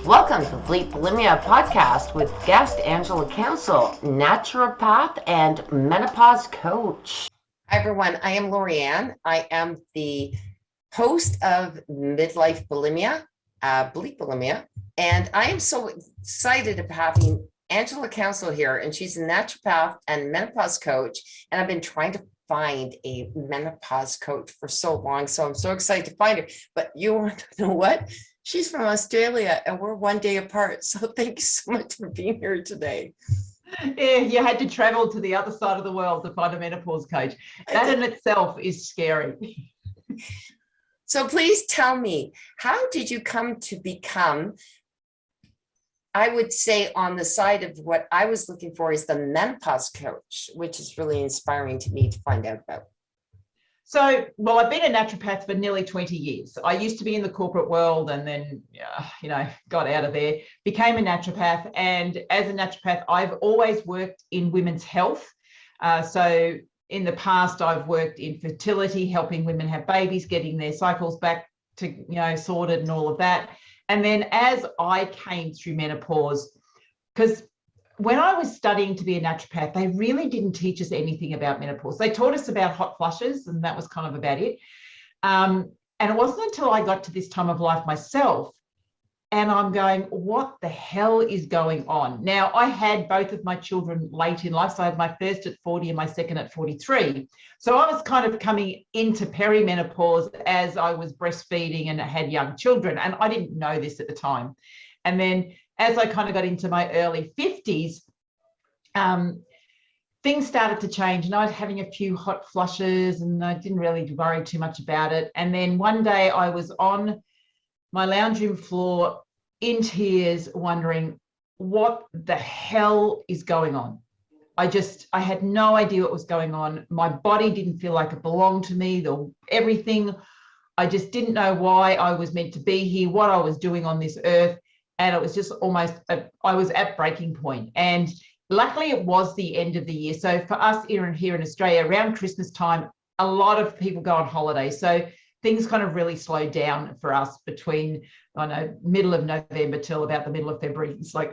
Welcome to Bleep Bulimia podcast with guest Angela Counsel, Naturopath and Menopause Coach. Hi everyone, I am Lorianne. I am the host of Midlife Bulimia, Bleep Bulimia, and I am so excited about having Angela Counsel here, and she's a naturopath and menopause coach, and I've been trying to find a menopause coach for so long, so I'm so excited to find her. But you want to know what? She's from Australia and we're one day apart. So thank you so much for being here today. Yeah, you had to travel to the other side of the world to find a menopause coach. That in itself is scary. So please tell me, how did you come to become, I would say on the side of what I was looking for is the menopause coach, which is really inspiring to me to find out about. So, well, I've been a naturopath for nearly 20 years. I used to be in the corporate world and then, got out of there, became a naturopath. And as a naturopath, I've always worked in women's health. So in the past, I've worked in fertility, helping women have babies, getting their cycles back to, sorted and all of that. And then as I came through menopause, because when I was studying to be a naturopath, they really didn't teach us anything about menopause. They taught us about hot flushes, and that was kind of about it. And it wasn't until I got to this time of life myself, and I'm going, what the hell is going on? Now, I had both of my children late in life. So I had my first at 40 and my second at 43. So I was kind of coming into perimenopause as I was breastfeeding and had young children. And I didn't know this at the time. And then as I kind of got into my early 50s, things started to change, and I was having a few hot flushes and I didn't really worry too much about it. And then one day I was on my lounge room floor in tears, wondering what the hell is going on. I had no idea what was going on. My body didn't feel like it belonged to me, everything. I just didn't know why I was meant to be here, what I was doing on this earth. And it was just I was at breaking point. And luckily it was the end of the year. So for us here in Australia, around Christmas time, a lot of people go on holiday. So things kind of really slowed down for us between, middle of November till about the middle of February. It's like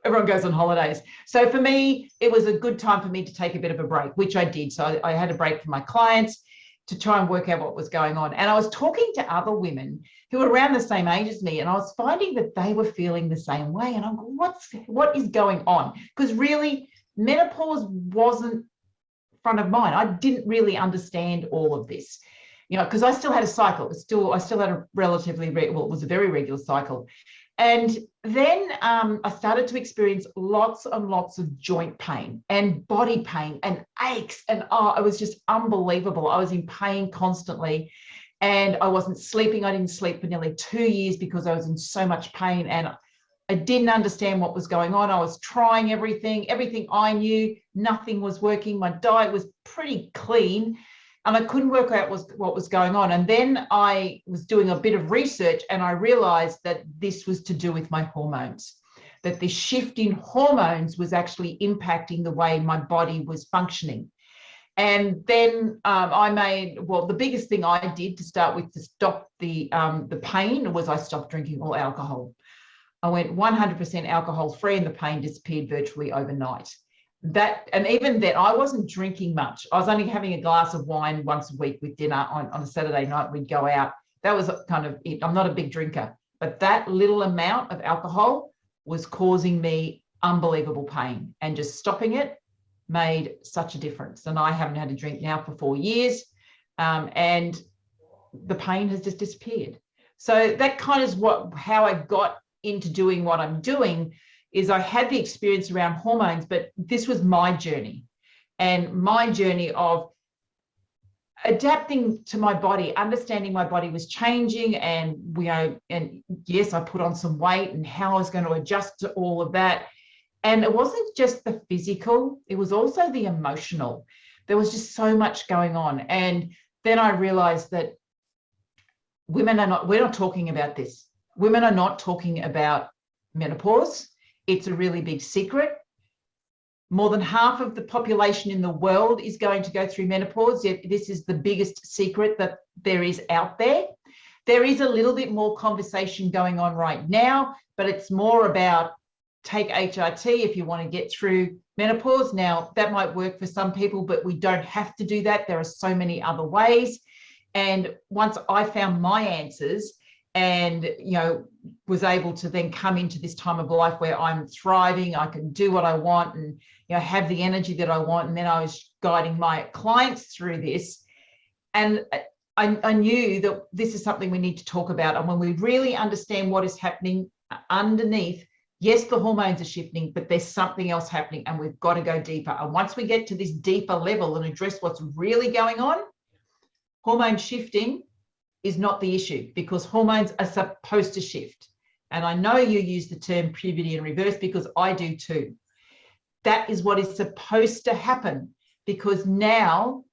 everyone goes on holidays. So for me, it was a good time for me to take a bit of a break, which I did. So I had a break from my clients to try and work out what was going on. And I was talking to other women who were around the same age as me, and I was finding that they were feeling the same way. And I'm going, what is going on? Because really, menopause wasn't front of mind. I didn't really understand all of this, because I still had a cycle. I still had a relatively, it was a very regular cycle. And then I started to experience lots and lots of joint pain and body pain and aches. And it was just unbelievable. I was in pain constantly and I wasn't sleeping. I didn't sleep for nearly 2 years because I was in so much pain and I didn't understand what was going on. I was trying everything I knew, nothing was working. My diet was pretty clean. And I couldn't work out what was going on. And then I was doing a bit of research and I realized that this was to do with my hormones, that the shift in hormones was actually impacting the way my body was functioning. And then the biggest thing I did to start with to stop the pain was I stopped drinking all alcohol. I went 100% alcohol free and the pain disappeared virtually overnight. And even then I wasn't drinking much. I was only having a glass of wine once a week with dinner on a Saturday night. We'd go out. That was kind of it. I'm not a big drinker, but that little amount of alcohol was causing me unbelievable pain, and just stopping it made such a difference. And I haven't had a drink now for 4 years, and the pain has just disappeared. So that kind of is how I got into doing what I'm doing. Is I had the experience around hormones, but this was my journey, and my journey of adapting to my body, understanding my body was changing, and and yes, I put on some weight and how I was going to adjust to all of that. And it wasn't just the physical, it was also the emotional. There was just so much going on. And then I realized that we're not talking about this. Women are not talking about menopause. It's a really big secret. More than half of the population in the world is going to go through menopause, yet this is the biggest secret that there is out there. There is a little bit more conversation going on right now, but it's more about take HRT if you want to get through menopause. Now, that might work for some people, but we don't have to do that. There are so many other ways. And once I found my answers and, was able to then come into this time of life where I'm thriving, I can do what I want and, have the energy that I want. And then I was guiding my clients through this. And I knew that this is something we need to talk about. And when we really understand what is happening underneath, yes, the hormones are shifting, but there's something else happening and we've got to go deeper. And once we get to this deeper level and address what's really going on, hormone shifting is not the issue, because hormones are supposed to shift. And I know you use the term puberty in reverse because I do too. That is what is supposed to happen, because now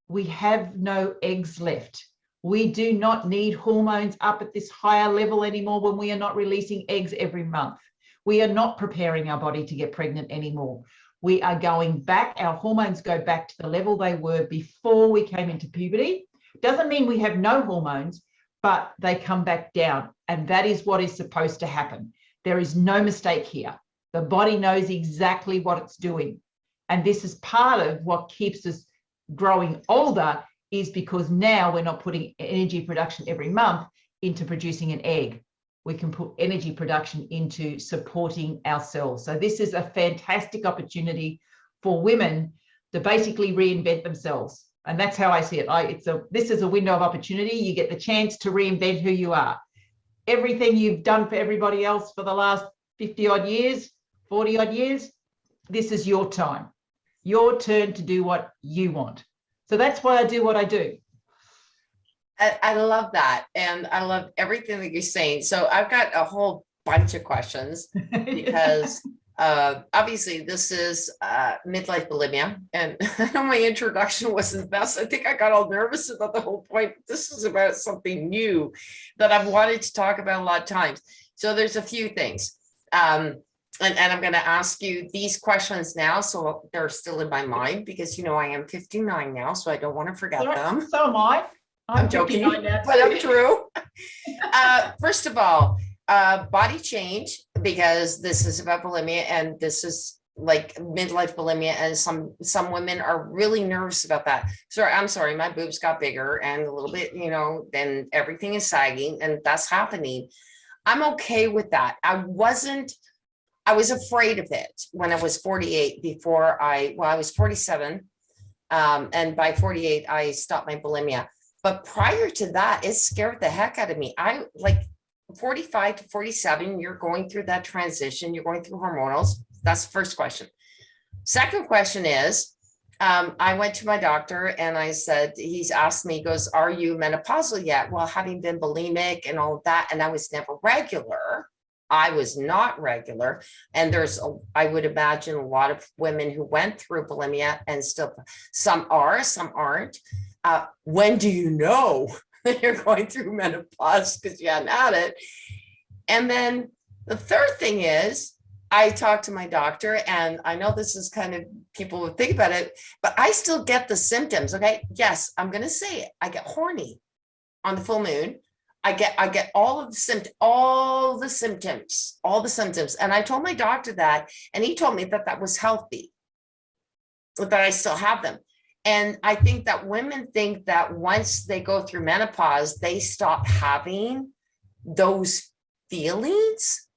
we have no eggs left. We do not need hormones up at this higher level anymore when we are not releasing eggs every month. We are not preparing our body to get pregnant anymore. We are going back, our hormones go back to the level they were before we came into puberty. Doesn't mean we have no hormones, but they come back down. And that is what is supposed to happen. There is no mistake here. The body knows exactly what it's doing. And this is part of what keeps us growing older, is because now we're not putting energy production every month into producing an egg. We can put energy production into supporting ourselves. So this is a fantastic opportunity for women to basically reinvent themselves. And that's how I see it. This is a window of opportunity. You get the chance to reinvent who you are. Everything you've done for everybody else for the last 50 odd years, 40 odd years, this is your time. Your turn to do what you want. So that's why I do what I do. I love that. And I love everything that you're saying. So I've got a whole bunch of questions because obviously this is midlife bulimia. And I know my introduction wasn't the best. I think I got all nervous about the whole point. This is about something new that I've wanted to talk about a lot of times. So there's a few things. And I'm going to ask you these questions now, so they're still in my mind, because, I am 59 now, so I don't want to forget them. So am I. I'm joking, but I'm true. First of all, body change, because this is about bulimia, and this is like midlife bulimia, and some women are really nervous about that. I'm sorry, my boobs got bigger and a little bit, then everything is sagging, and that's happening. I'm okay with that. I was afraid of it when I was 48 I was 47. And by 48, I stopped my bulimia. But prior to that, it scared the heck out of me. I like 45 to 47, you're going through that transition. You're going through hormonals. That's the first question. Second question is, I went to my doctor and I said, he's asked me, he goes, are you menopausal yet? Well, having been bulimic and all of that, and I was never regular. I was not regular. And I would imagine a lot of women who went through bulimia, and still some are, some aren't. When do you know that you're going through menopause because you hadn't had it? And then the third thing is, I talked to my doctor, and I know this is kind of, people would think about it, but I still get the symptoms. Okay. Yes, I'm going to say it. I get horny on the full moon. I get all the symptoms. And I told my doctor that, and he told me that was healthy, that I still have them. And I think that women think that once they go through menopause, they stop having those feelings.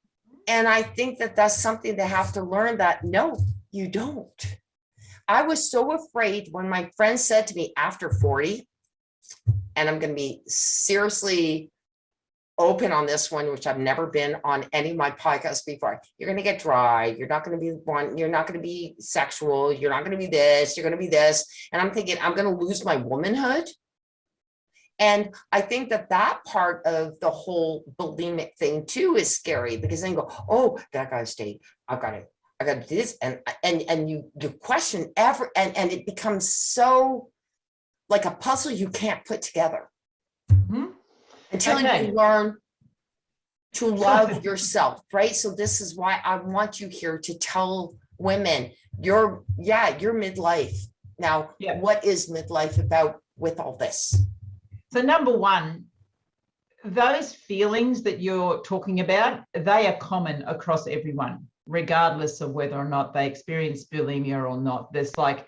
And I think that that's something they have to learn, that no, you don't. I was so afraid when my friend said to me after 40, and I'm going to be seriously open on this one, which I've never been on any of my podcasts before. You're going to get dry. You're not going to be one. You're not going to be sexual. You're not going to be this. You're going to be this. And I'm thinking, I'm going to lose my womanhood. And I think that part of the whole bulimic thing too is scary, because then you go, oh, that got to stay. I got to do this. And you question and it becomes so like a puzzle you can't put together. Mm-hmm. Until you learn to love yourself, right? So this is why I want you here to tell women, you're midlife. Now, what is midlife about with all this? So number one, those feelings that you're talking about, they are common across everyone, regardless of whether or not they experience bulimia or not. There's like,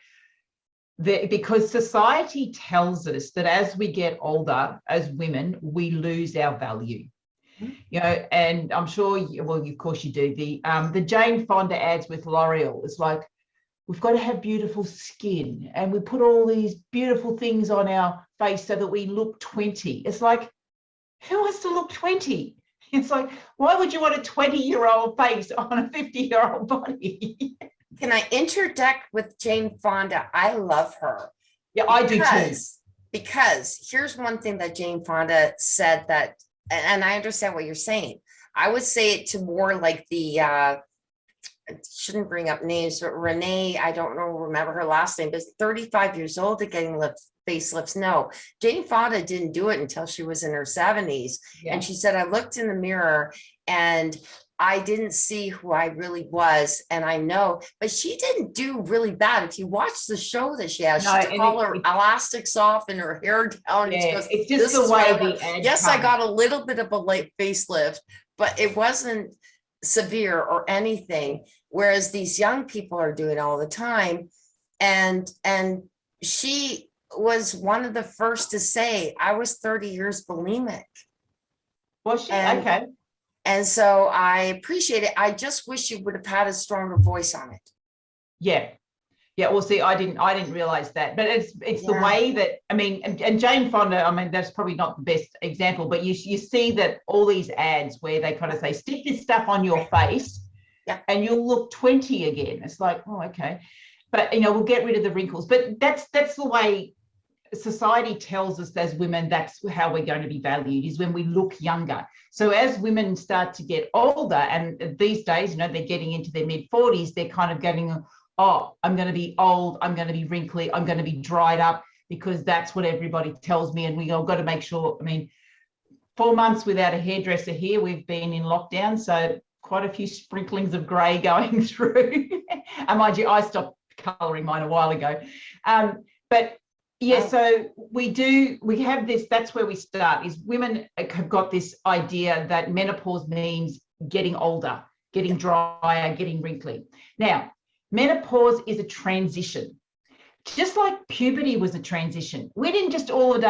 because society tells us that as we get older, as women, we lose our value. You know, and I'm sure, well, of course you do. The Jane Fonda ads with L'Oreal, it's like, we've got to have beautiful skin, and we put all these beautiful things on our face so that we look 20. It's like, who wants to look 20? It's like, why would you want a 20-year-old face on a 50-year-old body? Can I interject with Jane Fonda? I love her. Yeah, I do too. Because here's one thing that Jane Fonda said that, and I understand what you're saying. I would say it to more like the, shouldn't bring up names, but Renee, I don't know, remember her last name, but 35 years old to getting facelifts. No, Jane Fonda didn't do it until she was in her 70s. Yeah. And she said, I looked in the mirror and I didn't see who I really was. And I know, but she didn't do really bad. If you watch the show that she has, she took all her elastics off and her hair down. Yeah, and she goes, it's just the way the ad yes, I got a little bit of a late facelift, but it wasn't severe or anything. Whereas these young people are doing all the time. And she was one of the first to say, I was 30 years bulimic. Was she? Okay. And so I appreciate it. I just wish you would have had a stronger voice on it. Yeah. Yeah. Well, see, I didn't realize that, but it's the way that, I mean, and Jane Fonda, I mean, that's probably not the best example, but you see that all these ads where they kind of say, stick this stuff on your face and you'll look 20 again. It's like, oh, okay. But, you know, we'll get rid of the wrinkles, but that's the way society tells us as women, that's how we're going to be valued, is when we look younger. So as women start to get older, and these days, you know, they're getting into their mid-40s, they're kind of getting, oh, I'm going to be old, I'm going to be wrinkly, I'm going to be dried up, because that's what everybody tells me. And we all got to make sure, I mean, 4 months without a hairdresser here, we've been in lockdown, so quite a few sprinklings of grey going through. And mind you, I stopped colouring mine a while ago. But yeah, so we have this, that's where we start, is women have got this idea that menopause means getting older, getting drier, getting wrinkly. Now, menopause is a transition. Just like puberty was a transition. We didn't just all of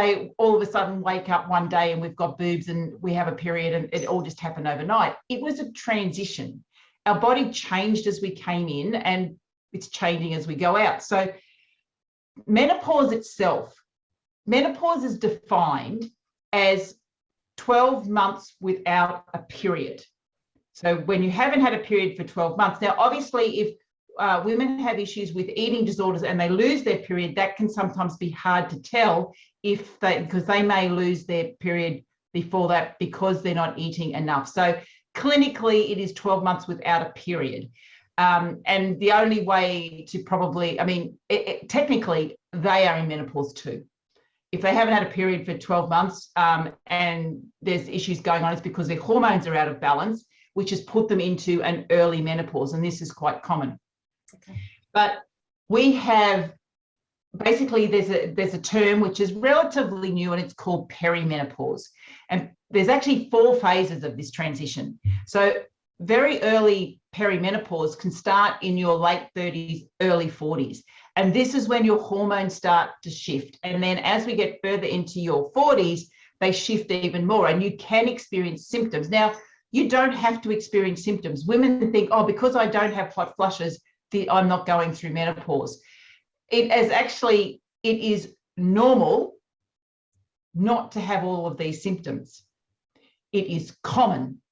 a sudden wake up one day and we've got boobs and we have a period and it all just happened overnight. It was a transition. Our body changed as we came in and it's changing as we go out. So menopause itself, menopause is defined as 12 months without a period. So when you haven't had a period for 12 months, now obviously if women have issues with eating disorders and they lose their period, that can sometimes be hard to tell because they may lose their period before that because they're not eating enough. So clinically it is 12 months without a period. And the only way to probably, I mean, technically they are in menopause too. If they haven't had a period for 12 months and there's issues going on, it's because their hormones are out of balance, which has put them into an early menopause. And this is quite common. Okay. But we have, basically there's a term which is relatively new and it's called perimenopause. And there's actually 4 phases of this transition. So very early perimenopause can start in your late 30s, early 40s. And this is when your hormones start to shift. And then as we get further into your 40s, they shift even more and you can experience symptoms. Now, you don't have to experience symptoms. Women think, oh, because I don't have hot flushes, I'm not going through menopause. It is normal not to have all of these symptoms. It is common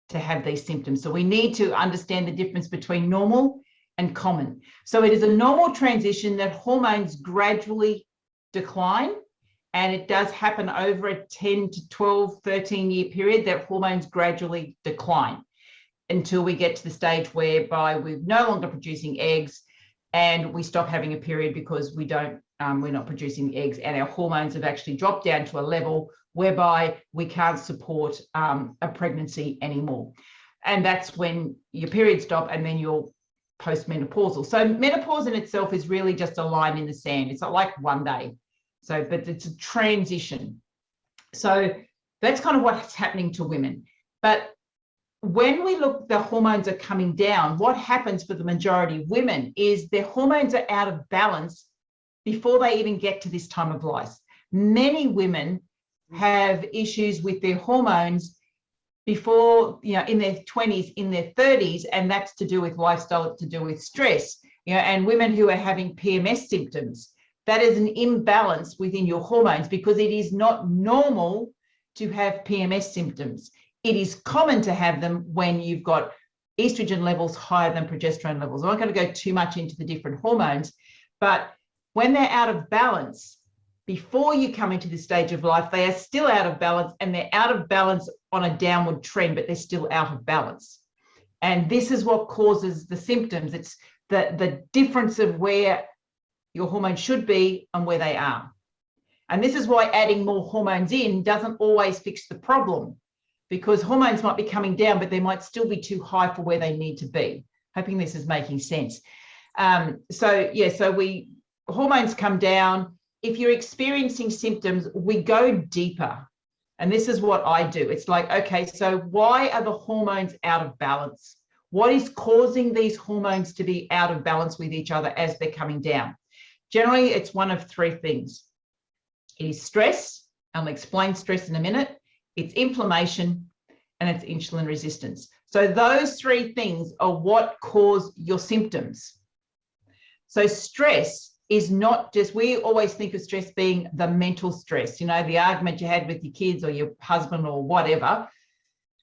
to have these symptoms. So we need to understand the difference between normal and common. So it is a normal transition that hormones gradually decline, and it does happen over a 10 to 12, 13-year period that hormones gradually decline until we get to the stage whereby we're no longer producing eggs and we stop having a period because we're not producing eggs and our hormones have actually dropped down to a level whereby we can't support a pregnancy anymore. And that's when your periods stop and then you're postmenopausal. So menopause in itself is really just a line in the sand. It's not like one day. So, but it's a transition. So That's kind of what's happening to women. But when we look, the hormones are coming down, what happens for the majority of women is their hormones are out of balance before they even get to this time of life. Many women have issues with their hormones before, in their 20s, in their 30s, and that's to do with lifestyle, to do with stress, and women who are having PMS symptoms. That is an imbalance within your hormones, because it is not normal to have PMS symptoms. It is common to have them when you've got estrogen levels higher than progesterone levels. I'm not going to go too much into the different hormones, but when they're out of balance, before you come into this stage of life, they are still out of balance, and they're out of balance on a downward trend, but they're still out of balance. And this is what causes the symptoms. It's the difference of where your hormones should be and where they are. And this is why adding more hormones in doesn't always fix the problem, because hormones might be coming down, but they might still be too high for where they need to be. Hoping this is making sense. Hormones come down. If you're experiencing symptoms, we go deeper. And this is what I do. It's like, okay, so why are the hormones out of balance? What is causing these hormones to be out of balance with each other as they're coming down? Generally, it's one of three things. It is stress. I'll explain stress in a minute. It's inflammation, and it's insulin resistance. So those three things are what cause your symptoms. So stress is not just, we always think of stress being the mental stress, the argument you had with your kids or your husband or whatever.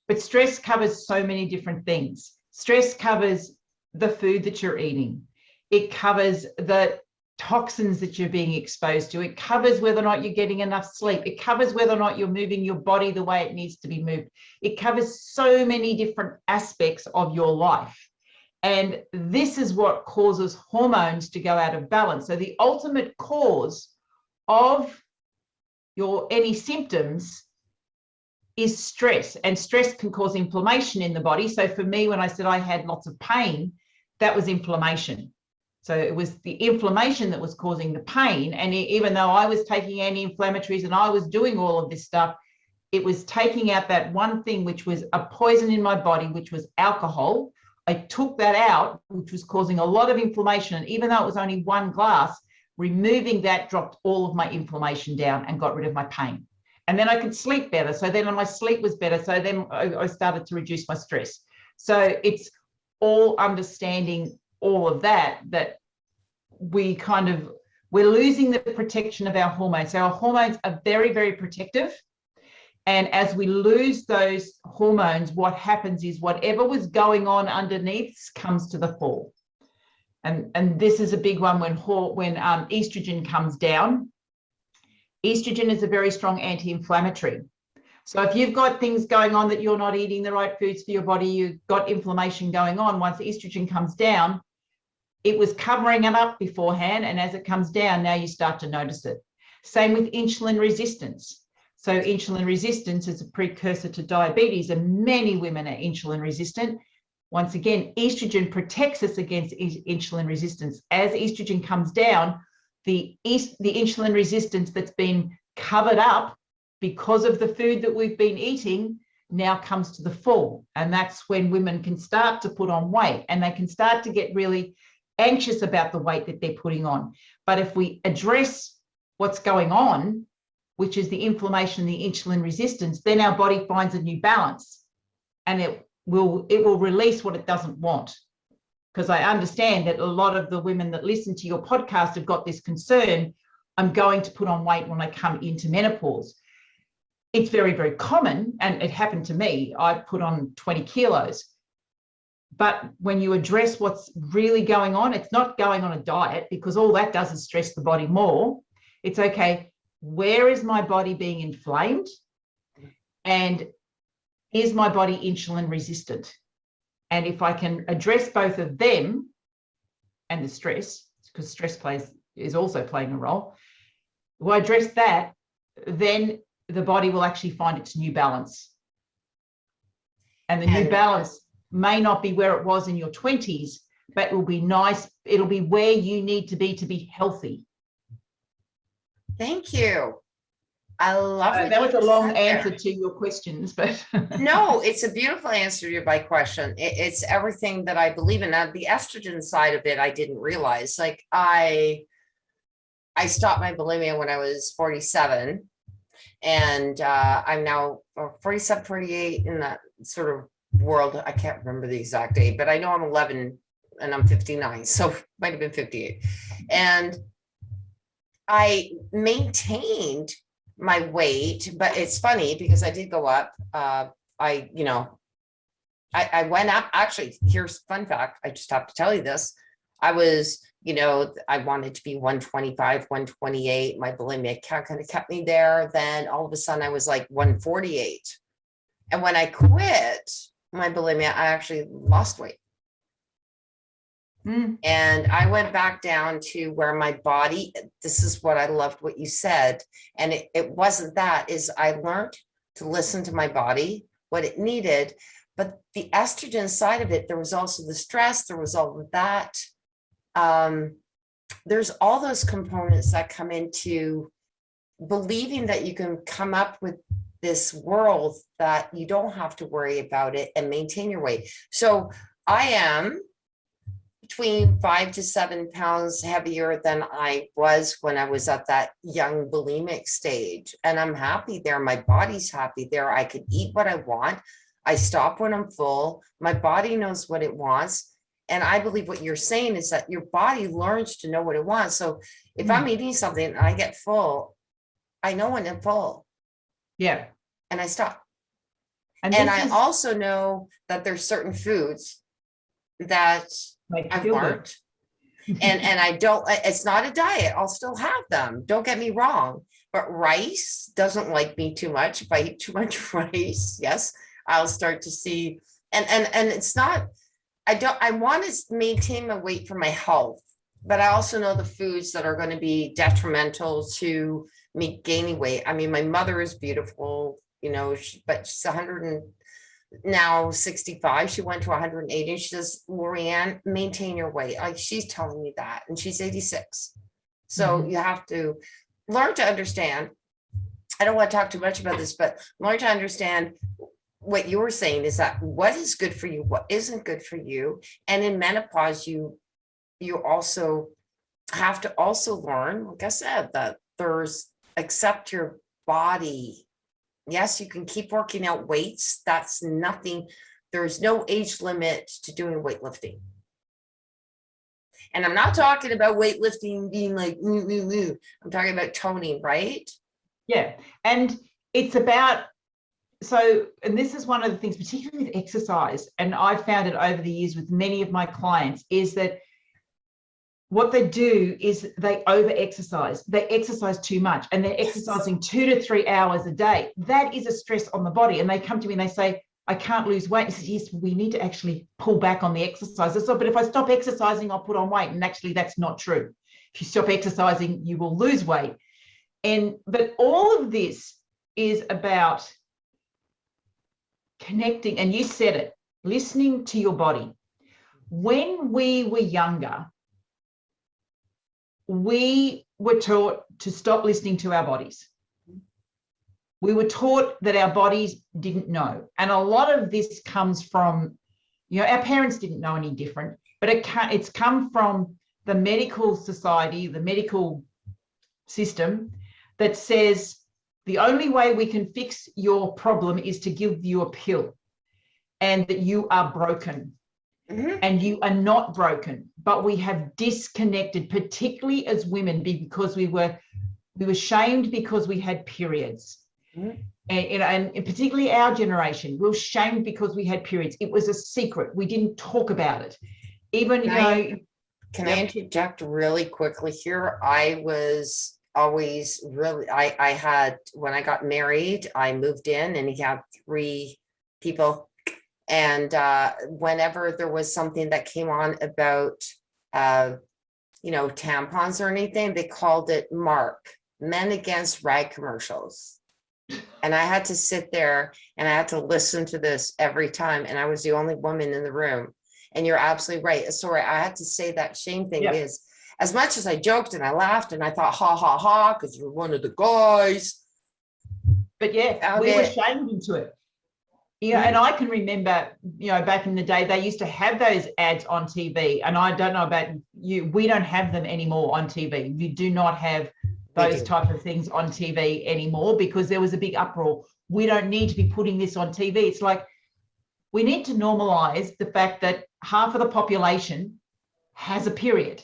But stress covers so many different things. Stress covers the food that you're eating. It covers the toxins that you're being exposed to. It covers whether or not you're getting enough sleep. It covers whether or not you're moving your body the way it needs to be moved. It covers so many different aspects of your life. And this is what causes hormones to go out of balance. So the ultimate cause of any symptoms is stress, and stress can cause inflammation in the body. So for me, when I said I had lots of pain, that was inflammation. So it was the inflammation that was causing the pain. And even though I was taking anti-inflammatories and I was doing all of this stuff, it was taking out that one thing, which was a poison in my body, which was alcohol. I took that out, which was causing a lot of inflammation. And even though it was only one glass, removing that dropped all of my inflammation down and got rid of my pain. And then I could sleep better. So then my sleep was better. So then I started to reduce my stress. So it's all understanding all of that we're losing the protection of our hormones. So our hormones are very, very protective. And as we lose those hormones, what happens is whatever was going on underneath comes to the fore. And this is a big one when estrogen comes down. Estrogen is a very strong anti-inflammatory. So if you've got things going on that you're not eating the right foods for your body, you've got inflammation going on, once estrogen comes down, it was covering it up beforehand. And as it comes down, now you start to notice it. Same with insulin resistance. So insulin resistance is a precursor to diabetes, and many women are insulin resistant. Once again, estrogen protects us against insulin resistance. As estrogen comes down, the insulin resistance that's been covered up because of the food that we've been eating now comes to the fore. And that's when women can start to put on weight, and they can start to get really anxious about the weight that they're putting on. But if we address what's going on, which is the inflammation, the insulin resistance, then our body finds a new balance, and it will release what it doesn't want. Because I understand that a lot of the women that listen to your podcast have got this concern, I'm going to put on weight when I come into menopause. It's very, very common, and it happened to me. I put on 20 kilos. But when you address what's really going on, it's not going on a diet, because all that does is stress the body more. It's okay, where is my body being inflamed? And is my body insulin resistant? And if I can address both of them and the stress, because stress is also playing a role, if I address that, then the body will actually find its new balance. And the new balance may not be where it was in your 20s, but it will be nice. It'll be where you need to be healthy. Thank you. I love what That you was a just long said answer there. to your questions, but No, it's a beautiful answer to my question. It's everything that I believe in. Now, the estrogen side of it, I didn't realize. Like I stopped my bulimia when I was 47, and I'm now 47, 48 in that sort of world. I can't remember the exact date, but I know I'm 11 and I'm 59, so might have been 58. And I maintained my weight, but it's funny because I did go up. I, you know, I went up. Actually, here's a fun fact. I just have to tell you this. I was, I wanted to be 125, 128. My bulimia count kind of kept me there. Then all of a sudden I was like 148. And when I quit my bulimia, I actually lost weight. And I went back down to where my body, this is what I loved what you said. And it wasn't that, is I learned to listen to my body, what it needed. But the estrogen side of it, there was also the stress, there was all of that. There's all those components that come into believing that you can come up with this world that you don't have to worry about it and maintain your weight. So I am between 5 to 7 pounds heavier than I was when I was at that young bulimic stage. And I'm happy there. My body's happy there. I can eat what I want. I stop when I'm full. My body knows what it wants. And I believe what you're saying is that your body learns to know what it wants. So if I'm eating something and I get full, I know when I'm full. Yeah. And I stop. And I also know that there's certain foods that I've learned. And I don't, it's not a diet. I'll still have them. Don't get me wrong. But rice doesn't like me too much. If I eat too much rice, yes, I'll start to see. And it's not, I want to maintain my weight for my health, but I also know the foods that are going to be detrimental to me gaining weight. I mean, my mother is beautiful, but she's 100 and now 65. She went to 180 and she says, Lorianne, maintain your weight. Like, she's telling me that, and she's 86. So you have to learn to understand. I don't want to talk too much about this, but learn to understand what you were saying is that what is good for you, what isn't good for you. And in menopause, you also have to also learn, like I said, that there's accept your body. Yes, you can keep working out weights. That's nothing. There's no age limit to doing weightlifting. And I'm not talking about weightlifting being like, I'm talking about toning, right? Yeah. And it's about, and this is one of the things, particularly with exercise, and I've found it over the years with many of my clients, is that what they do is they over-exercise. They exercise too much, and they're exercising 2 to 3 hours a day. That is a stress on the body. And they come to me and they say, I can't lose weight. I said, yes, we need to actually pull back on the exercise. So, but if I stop exercising, I'll put on weight. And actually, that's not true. If you stop exercising, you will lose weight. But all of this is about connecting, and you said it, listening to your body. When we were younger, we were taught to stop listening to our bodies. We were taught that our bodies didn't know. And a lot of this comes from, our parents didn't know any different, but it's come from the medical society, the medical system that says the only way we can fix your problem is to give you a pill, and that you are broken. And you are not broken, but we have disconnected, particularly as women, because we were shamed because we had periods. And particularly our generation, we were shamed because we had periods. It was a secret. We didn't talk about it. Can I interject really quickly here? I was always really, I had, when I got married, I moved in and he had 3 people. And whenever there was something that came on about, tampons or anything, they called it MARC, Men Against Rag Commercials. And I had to sit there and I had to listen to this every time. And I was the only woman in the room. And you're absolutely right. Sorry, I had to say that shame thing because as much as I joked and I laughed and I thought, ha, ha, ha, because you're one of the guys, But yeah, Found we were it. shamed into it. Yeah, and I can remember, back in the day, they used to have those ads on TV, and I don't know about you, we don't have them anymore on TV. You do not have those type of things on TV anymore because there was a big uproar. We don't need to be putting this on TV. It's like we need to normalize the fact that half of the population has a period.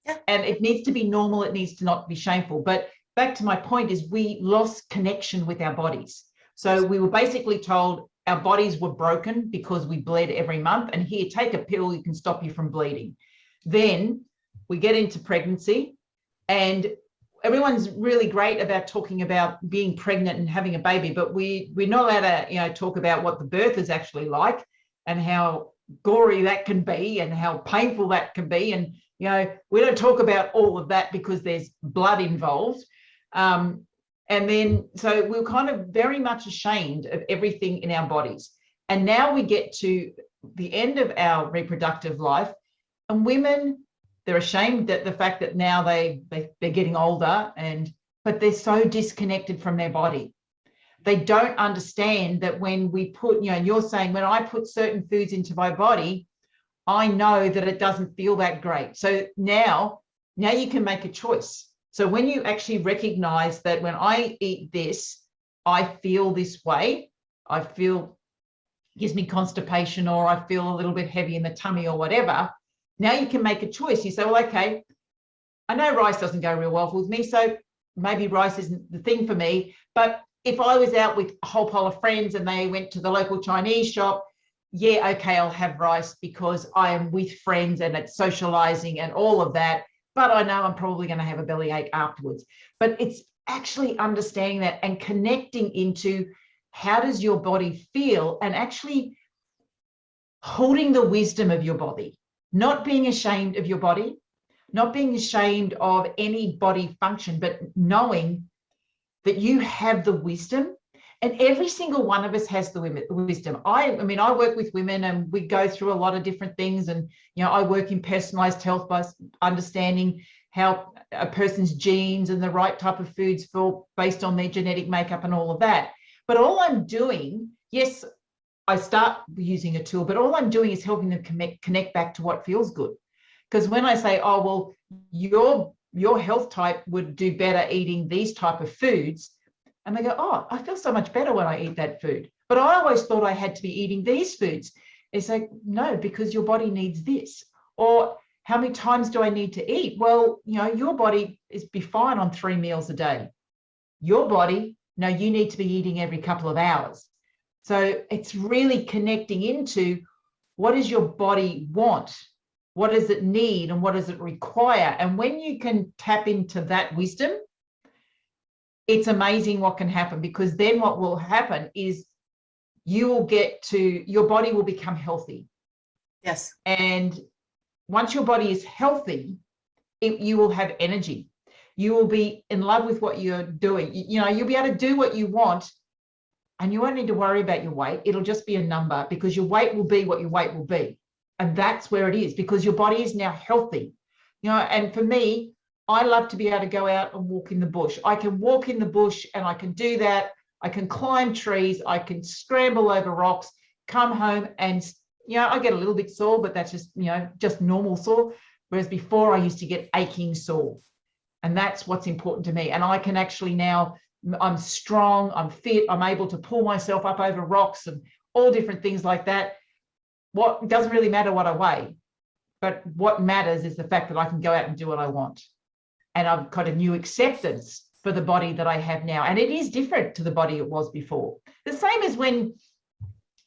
Yeah. And it needs to be normal. It needs to not be shameful. But back to my point is we lost connection with our bodies. So we were basically told our bodies were broken because we bled every month. And here, take a pill, you can stop you from bleeding. Then we get into pregnancy, and everyone's really great about talking about being pregnant and having a baby, but we're not allowed to, talk about what the birth is actually like and how gory that can be and how painful that can be. And, we don't talk about all of that because there's blood involved. And then, so we're kind of very much ashamed of everything in our bodies. And now we get to the end of our reproductive life, and women, they're ashamed that the fact that now they're getting older, but they're so disconnected from their body. They don't understand that when we put, you're saying, when I put certain foods into my body, I know that it doesn't feel that great. So now you can make a choice. So when you actually recognize that when I eat this, I feel this way, I feel, gives me constipation, or I feel a little bit heavy in the tummy or whatever. Now you can make a choice. You say, well, okay, I know rice doesn't go real well with me, so maybe rice isn't the thing for me. But if I was out with a whole pile of friends and they went to the local Chinese shop, yeah, okay, I'll have rice because I am with friends and it's socializing and all of that. But I know I'm probably going to have a bellyache afterwards. But it's actually understanding that and connecting into how does your body feel, and actually holding the wisdom of your body, not being ashamed of your body, not being ashamed of any body function, but knowing that you have the wisdom. And every single one of us has the wisdom. I mean, I work with women and we go through a lot of different things. And, I work in personalized health by understanding how a person's genes and the right type of foods feel based on their genetic makeup and all of that. But all I'm doing, yes, I start using a tool, but all I'm doing is helping them connect back to what feels good. Because when I say, oh, well, your health type would do better eating these type of foods, and they go, oh, I feel so much better when I eat that food. But I always thought I had to be eating these foods. It's like, no, because your body needs this. Or how many times do I need to eat? Well, your body is be fine on 3 meals a day. Your body, no, you need to be eating every couple of hours. So it's really connecting into what does your body want? What does it need? And what does it require? And when you can tap into that wisdom, it's amazing what can happen, because then what will happen is you will get to, your body will become healthy. Yes. And once your body is healthy, you will have energy. You will be in love with what you're doing. You'll be able to do what you want, and you won't need to worry about your weight. It'll just be a number, because your weight will be what your weight will be. And that's where it is, because your body is now healthy. And for me, I love to be able to go out and walk in the bush. I can walk in the bush and I can do that. I can climb trees. I can scramble over rocks, come home and, I get a little bit sore, but that's just, just normal sore. Whereas before I used to get aching sore. And that's what's important to me. And I can actually now, I'm strong, I'm fit, I'm able to pull myself up over rocks and all different things like that. What doesn't really matter what I weigh, but what matters is the fact that I can go out and do what I want. And I've got a new acceptance for the body that I have now. And it is different to the body it was before. The same as when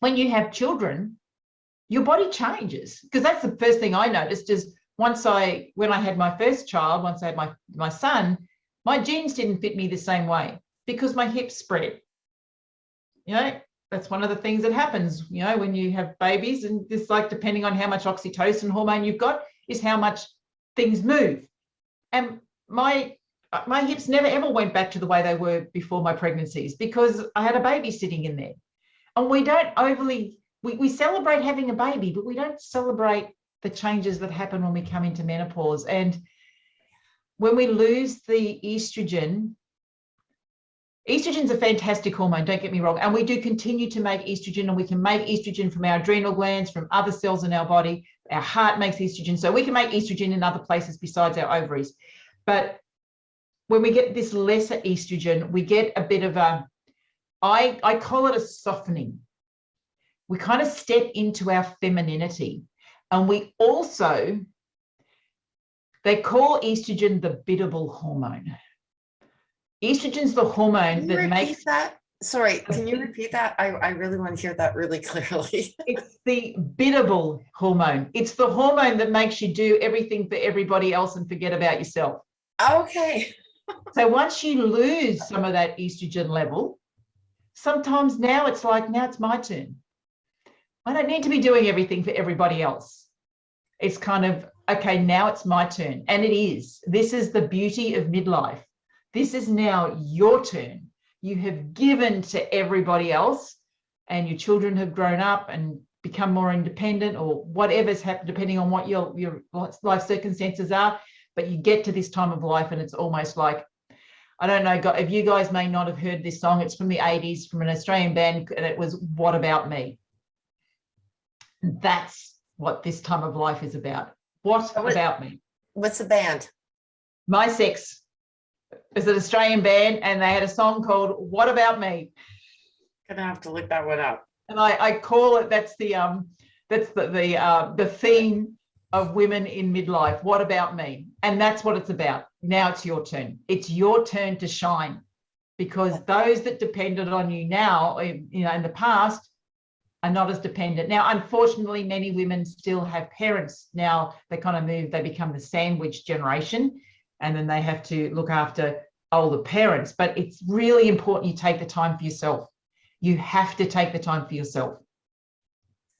you have children, your body changes. Because that's the first thing I noticed is when I had my first child, once I had my son, my jeans didn't fit me the same way because my hips spread. That's one of the things that happens, when you have babies, and it's like, depending on how much oxytocin hormone you've got is how much things move. And my hips never ever went back to the way they were before my pregnancies, because I had a baby sitting in there. And we don't we celebrate having a baby, but we don't celebrate the changes that happen when we come into menopause. And when we lose the estrogen, Estrogen's a fantastic hormone, don't get me wrong. And we do continue to make estrogen, and we can make estrogen from our adrenal glands, from other cells in our body. Our heart makes estrogen. So we can make estrogen in other places besides our ovaries. But when we get this lesser estrogen, we get a bit of a, I call it a softening. We kind of step into our femininity. And we also, they call estrogen the biddable hormone. Estrogen's the hormone that makes that. Sorry, can you repeat that? I really want to hear that really clearly. It's the biddable hormone. It's the hormone that makes you do everything for everybody else and forget about yourself. Okay. So once you lose some of that estrogen level, sometimes now it's like, now it's my turn. I don't need to be doing everything for everybody else. It's kind of, okay, now it's my turn. And it is. This is the beauty of midlife. This is now your turn. You have given to everybody else, and your children have grown up and become more independent, or whatever's happened, depending on what your life circumstances are. But you get to this time of life, and it's almost like, I don't know, if you guys may not have heard this song. It's from the 80s, from an Australian band, and it was What About Me? That's what this time of life is about. What about me? What's the band? My Sex. It's an Australian band, and they had a song called What About Me? Gonna have to look that one up. And I call it, that's the theme of women in midlife. What about me? And that's what it's about. Now it's your turn. It's your turn to shine, because those that depended on you now, in the past, are not as dependent. Now, unfortunately, many women still have parents. Now they kind of move, they become the sandwich generation, and then they have to look after older parents. But it's really important you take the time for yourself. You have to take the time for yourself,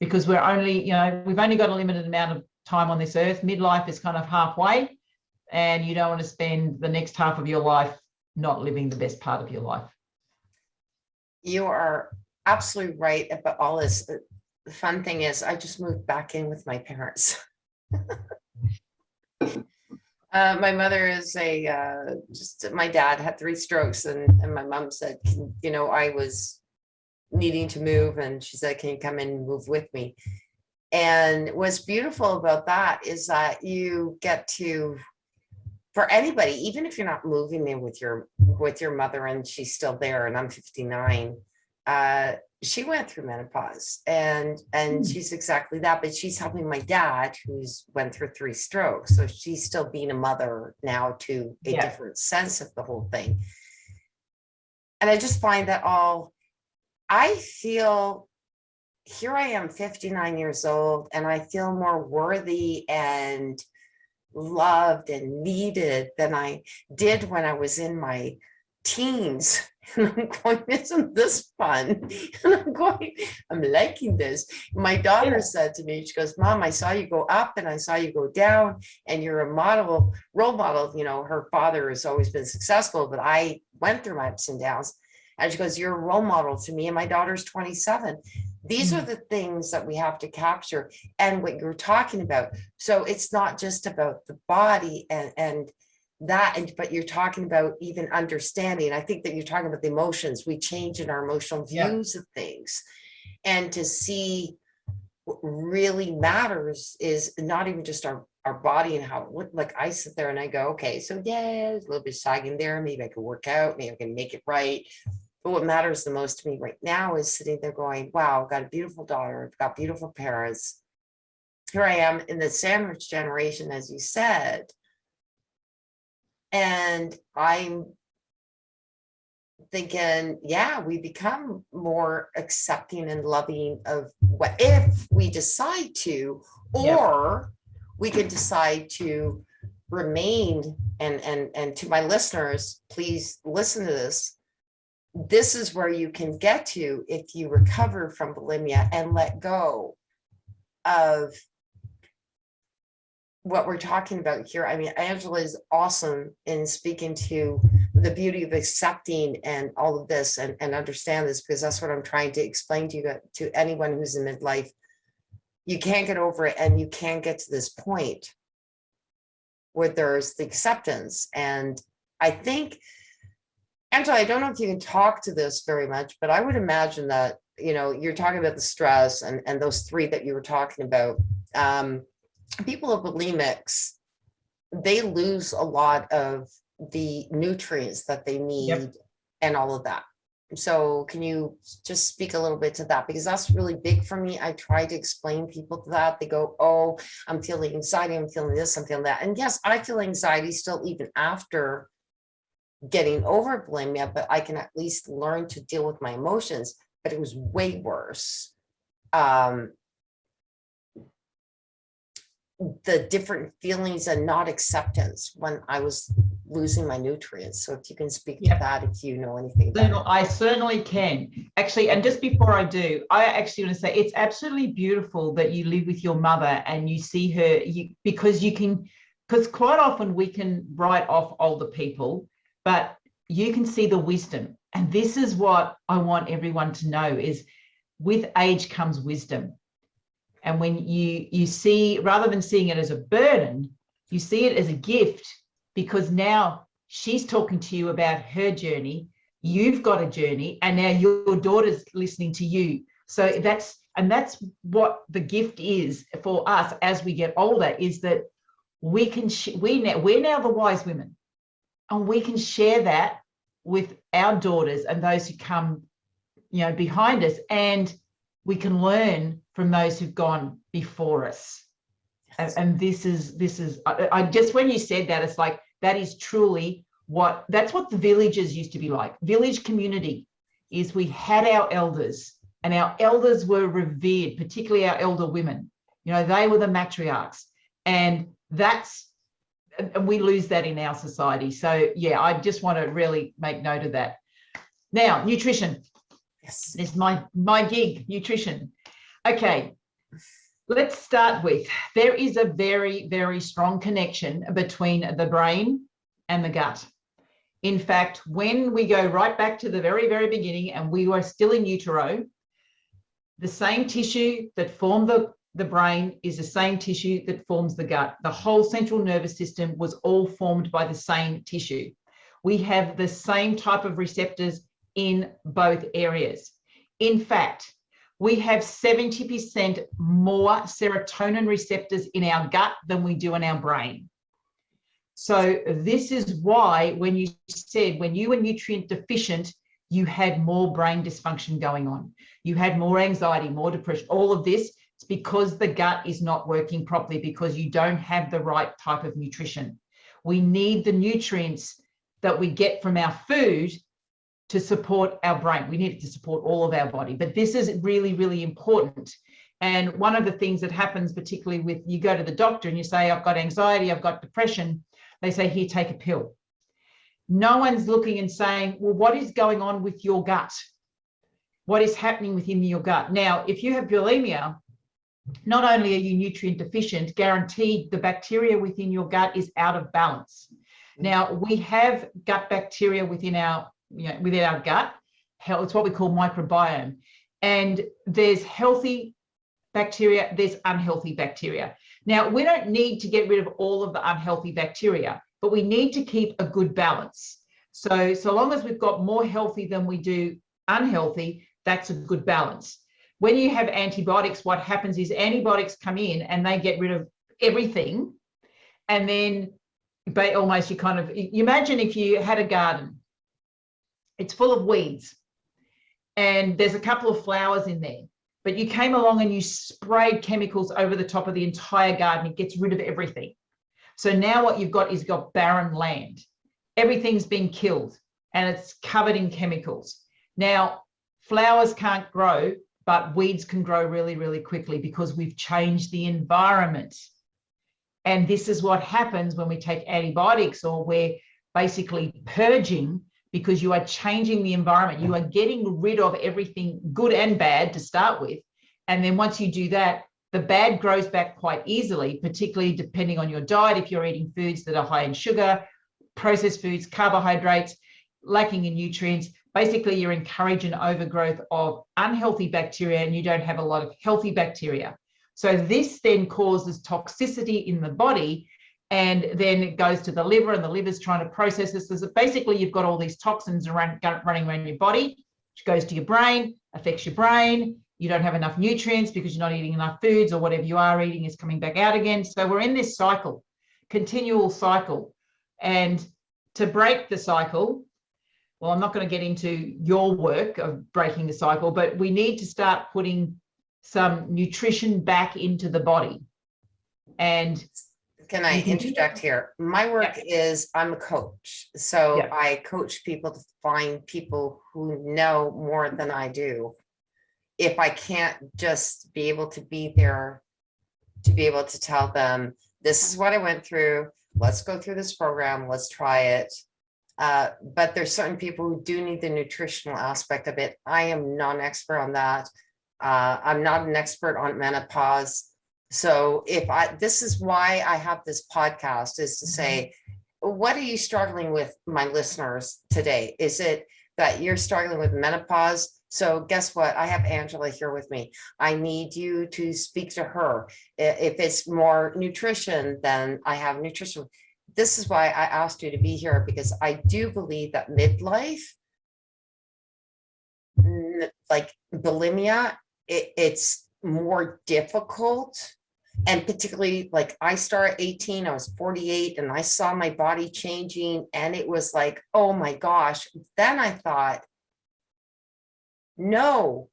because we've only got a limited amount of time on this earth. Midlife is kind of halfway, and you don't want to spend the next half of your life not living the best part of your life. You are absolutely right about all this. The fun thing is, I just moved back in with my parents. My mother is my dad had 3 strokes, and my mom said, I was needing to move, and she said, can you come in and move with me? And what's beautiful about that is that you get to, for anybody, even if you're not moving in with your mother and she's still there, and I'm 59, she went through menopause, and she's exactly that, but she's helping my dad, who's went through 3 strokes. So she's still being a mother now to a different sense of the whole thing. And I just find that I feel, here I am 59 years old, and I feel more worthy and loved and needed than I did when I was in my teens. And I'm going, isn't this fun? And I'm liking this. My daughter said to me, she goes, Mom, I saw you go up and I saw you go down, and you're a role model. Her father has always been successful, but I went through my ups and downs. And she goes, you're a role model to me, and my daughter's 27. These are the things that we have to capture, and what you're talking about. So it's not just about the body but you're talking about even understanding. I think that you're talking about the emotions. We change in our emotional views of things, and to see what really matters is not even just our body and how it look. Like, I sit there and I go, okay, so there's a little bit sagging there. Maybe I can work out, maybe I can make it right. But what matters the most to me right now is sitting there going, wow, I've got a beautiful daughter, I've got beautiful parents. Here I am in the sandwich generation, as you said. And I'm thinking, we become more accepting and loving of what, if we decide to, or we could decide to remain. And to my listeners, please listen to this. This is where you can get to if you recover from bulimia and let go of what we're talking about here. I mean, Angela is awesome in speaking to the beauty of accepting and all of this, and understand this, because that's what I'm trying to explain to you, to anyone who's in midlife. You can't get over it, and you can't get to this point where there's the acceptance. And I think Angela, I don't know if you can talk to this very much, but I would imagine that, you're talking about the stress and those three that you were talking about. People of bulimics, they lose a lot of the nutrients that they need. Yep. And all of that. So can you just speak a little bit to that? Because that's really big for me. I try to explain people to that. They go, oh, I'm feeling anxiety. I'm feeling this, I'm feeling that. And yes, I feel anxiety still even after getting over bulimia, but I can at least learn to deal with my emotions. But it was way worse. The different feelings and not acceptance when I was losing my nutrients. So if you can speak to that, if you know anything about it. I certainly can. Actually, and just before I do, I actually want to say it's absolutely beautiful that you live with your mother and you see her, because quite often we can write off older people, but you can see the wisdom. And this is what I want everyone to know is with age comes wisdom. And when you see, rather than seeing it as a burden, you see it as a gift, because now she's talking to you about her journey. You've got a journey, and now your daughter's listening to you. So that's what the gift is for us as we get older, is that we can we're now the wise women, and we can share that with our daughters and those who come, behind us, and we can learn from those who've gone before us. Yes. And this is I just, when you said that, it's like, that is truly that's what the villages used to be like. Village community is, we had our elders, and our elders were revered, particularly our elder women. They were the matriarchs, and we lose that in our society. So yeah, I just want to really make note of that. Now, nutrition. Yes. It's my gig, nutrition. Okay, let's start with, there is a very, very strong connection between the brain and the gut. In fact, when we go right back to the very, very beginning and we were still in utero, the same tissue that formed the brain is the same tissue that forms the gut. The whole central nervous system was all formed by the same tissue. We have the same type of receptors in both areas. In fact, we have 70% more serotonin receptors in our gut than we do in our brain. So this is why when you said, when you were nutrient deficient, you had more brain dysfunction going on. You had more anxiety, more depression, all of this. It's because the gut is not working properly, because you don't have the right type of nutrition. We need the nutrients that we get from our food to support our brain. We need it to support all of our body, but this is really, really important. And one of the things that happens, particularly with, you go to the doctor and you say, I've got anxiety, I've got depression. They say, here, take a pill. No one's looking and saying, well, what is going on with your gut? What is happening within your gut? Now, if you have bulimia, not only are you nutrient deficient, guaranteed the bacteria within your gut is out of balance. Now, we have gut bacteria within our gut. It's what we call microbiome. And there's healthy bacteria, there's unhealthy bacteria. Now, we don't need to get rid of all of the unhealthy bacteria, but we need to keep a good balance. So long as we've got more healthy than we do unhealthy, that's a good balance. When you have antibiotics, what happens is antibiotics come in and they get rid of everything. And then almost you imagine if you had a garden, it's full of weeds and there's a couple of flowers in there, but you came along and you sprayed chemicals over the top of the entire garden. It gets rid of everything. So now what you've got is barren land. Everything's been killed and it's covered in chemicals. Now, flowers can't grow, but weeds can grow really, really quickly because we've changed the environment. And this is what happens when we take antibiotics, or we're basically purging, because you are changing the environment. You are getting rid of everything good and bad to start with. And then once you do that, the bad grows back quite easily, particularly depending on your diet. If you're eating foods that are high in sugar, processed foods, carbohydrates, lacking in nutrients, basically you're encouraging overgrowth of unhealthy bacteria and you don't have a lot of healthy bacteria. So this then causes toxicity in the body, and then it goes to the liver, and the liver's trying to process this. So basically, you've got all these toxins running around your body, which goes to your brain, affects your brain. You don't have enough nutrients because you're not eating enough foods, or whatever you are eating is coming back out again. So we're in this cycle, continual cycle. And to break the cycle, well, I'm not going to get into your work of breaking the cycle, but we need to start putting some nutrition back into the body. And can I interject here? My work is, I'm a coach. So I coach people to find people who know more than I do. If I can't just be able to be there to be able to tell them, this is what I went through, let's go through this program, let's try it. But there's certain people who do need the nutritional aspect of it. I am not an expert on that. I'm not an expert on menopause. So this is why I have this podcast, is to say, what are you struggling with, my listeners, today? Is it that you're struggling with menopause? So guess what? I have Angela here with me. I need you to speak to her. If it's more nutrition, then I have nutrition. This is why I asked you to be here, because I do believe that midlife, like bulimia, it's more difficult. And particularly, like, I started at 18, I was 48, and I saw my body changing, and it was like, oh my gosh. Then I thought, no,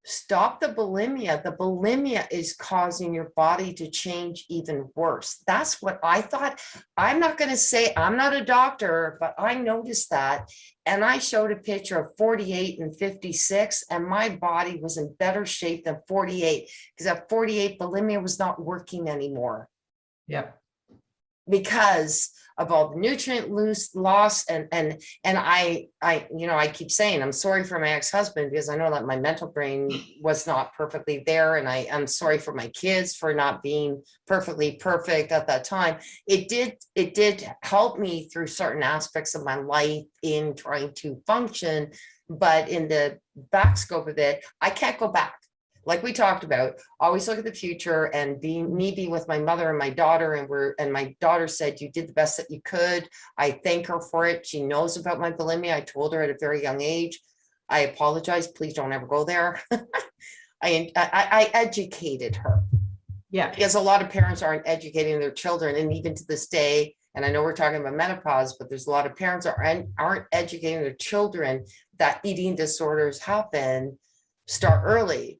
stop the bulimia. The bulimia is causing your body to change even worse. That's what I thought. I'm not going to say, I'm not a doctor, but I noticed that. And I showed a picture of 48 and 56, and my body was in better shape than 48, because at 48, bulimia was not working anymore. Yeah. Because of all the nutrient loss, and I keep saying I'm sorry for my ex-husband, because I know that my mental brain was not perfectly there, and I'm sorry for my kids for not being perfectly perfect at that time. It did help me through certain aspects of my life in trying to function, but in the back scope of it, I can't go back. Like we talked about, always look at the future, and be with my mother and my daughter, and my daughter said, you did the best that you could. I thank her for it. She knows about my bulimia. I told her at a very young age. I apologize. Please don't ever go there. I educated her. Yeah. Because a lot of parents aren't educating their children, and even to this day, and I know we're talking about menopause, but there's a lot of parents aren't educating their children that eating disorders start early.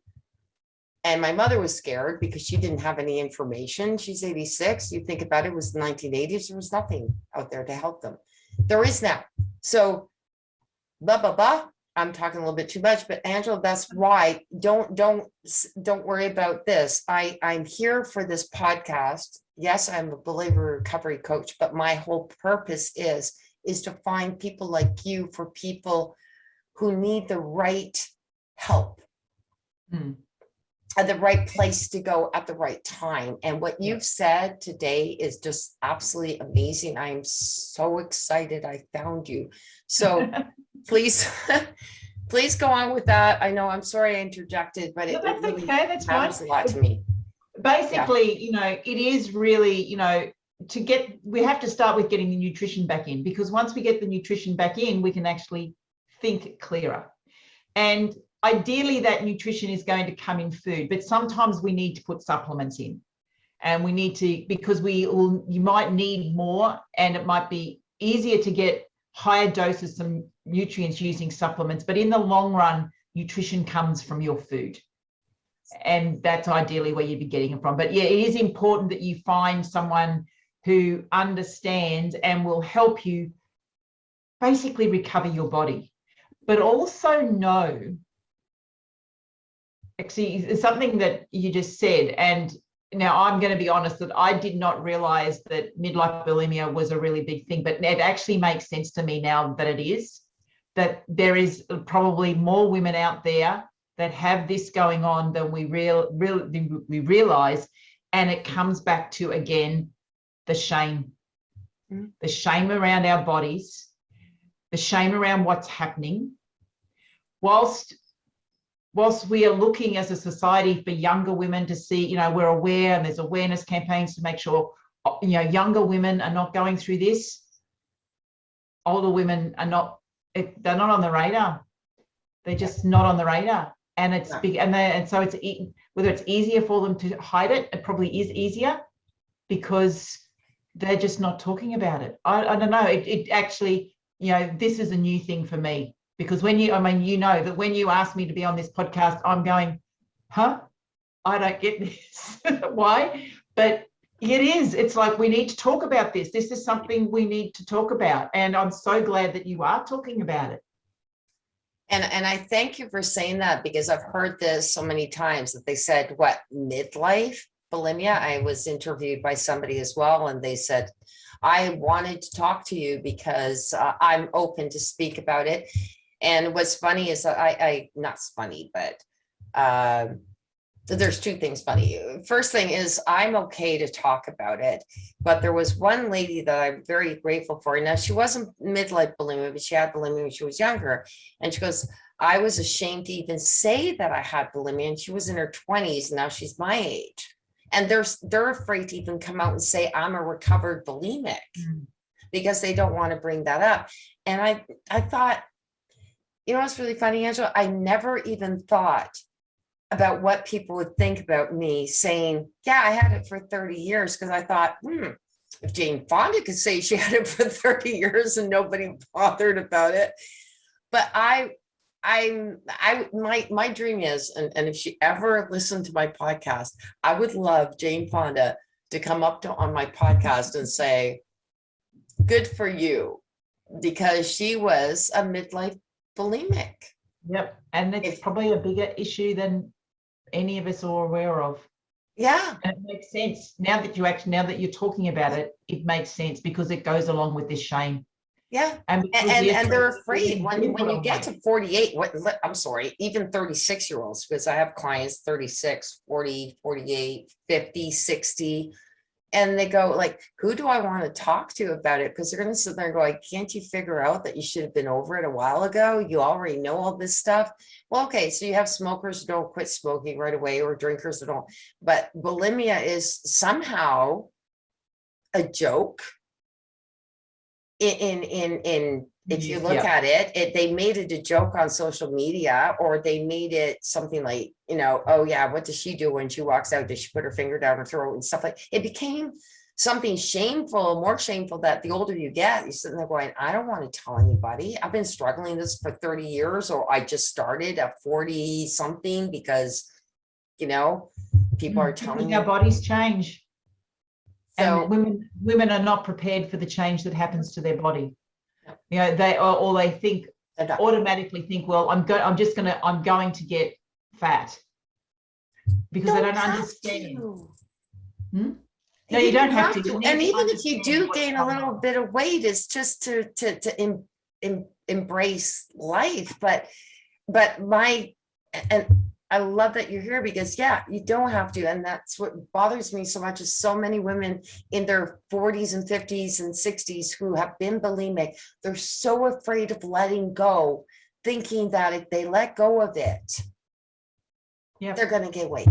And my mother was scared because she didn't have any information. She's 86. You think about it, was the 1980s. There was nothing out there to help them. There is now. So, I'm talking a little bit too much, but Angela, that's why don't worry about this. I'm here for this podcast. Yes, I'm a believer recovery coach, but my whole purpose is to find people like you, for people who need the right help. At the right place to go at the right time. And what you've said today is just absolutely amazing. I am so excited I found you. So please go on with that. I know, I'm sorry I interjected, but it really matters a lot to me. Basically, it is really, we have to start with getting the nutrition back in, because once we get the nutrition back in, we can actually think clearer. And ideally, that nutrition is going to come in food, but sometimes we need to put supplements in, and we need to, because you might need more, and it might be easier to get higher doses of nutrients using supplements. But in the long run, nutrition comes from your food, and that's ideally where you'd be getting it from. But yeah, it is important that you find someone who understands and will help you basically recover your body, but also know. Actually, it's something that you just said, and now I'm going to be honest that I did not realize that midlife bulimia was a really big thing, but it actually makes sense to me now that it is, that there is probably more women out there that have this going on than we realize. And it comes back to, again, the shame around our bodies, the shame around what's happening. Whilst we are looking as a society for younger women to see, we're aware, and there's awareness campaigns to make sure younger women are not going through this. Older women are not, they're not on the radar. They're just not on the radar. And it's big, and so it's, whether it's easier for them to hide it, it probably is easier because they're just not talking about it. I don't know. It actually, this is a new thing for me, because when you know that when you asked me to be on this podcast, I'm going, huh? I don't get this. Why? But it is. It's like, we need to talk about this. This is something we need to talk about. And I'm so glad that you are talking about it. And I thank you for saying that, because I've heard this so many times that they said, what, midlife bulimia? I was interviewed by somebody as well, and they said, I wanted to talk to you because I'm open to speak about it. And what's funny is not funny, but there's two things funny. First thing is I'm okay to talk about it, but there was one lady that I'm very grateful for. Now, she wasn't midlife bulimia, but she had bulimia when she was younger. And she goes, I was ashamed to even say that I had bulimia, and she was in her 20s. And now she's my age. And they're afraid to even come out and say I'm a recovered bulimic because they don't want to bring that up. And I thought, what's really funny, Angela? I never even thought about what people would think about me saying, yeah, I had it for 30 years. Because I thought, if Jane Fonda could say she had it for 30 years and nobody bothered about it. But my dream is, and if she ever listened to my podcast, I would love Jane Fonda to come up on my podcast and say, good for you, because she was a midlife bulimic. Yep. And it's probably a bigger issue than any of us are aware of. Yeah. And it makes sense now that you're talking about it. It makes sense because it goes along with this shame. Yeah. And they're afraid when you get to 48, I'm sorry, even 36-year-olds, because I have clients 36, 40, 48, 50, 60. And they go like, who do I want to talk to about it? Because they're going to sit there and go, like, can't you figure out that you should have been over it a while ago? You already know all this stuff. Well, okay, so you have smokers who don't quit smoking right away, or drinkers who don't. But bulimia is somehow a joke. If you look at it, they made it a joke on social media, or they made it something like, oh yeah, what does she do when she walks out? Does she put her finger down her throat and stuff like it? Became something shameful, more shameful, that the older you get, you're sitting there going, I don't want to tell anybody. I've been struggling this for 30 years, or I just started at 40 something because, people are telling me. Our bodies change. So and women are not prepared for the change that happens to their body. They think, automatically think, well, I'm going to get fat, because they don't understand. No, you don't have to. And even if you do gain a little bit of weight, it's just to embrace life. But I love that you're here, because you don't have to. And that's what bothers me so much, is so many women in their 40s and 50s and 60s who have been bulimic. They're so afraid of letting go, thinking that if they let go of it, they're going to get weight.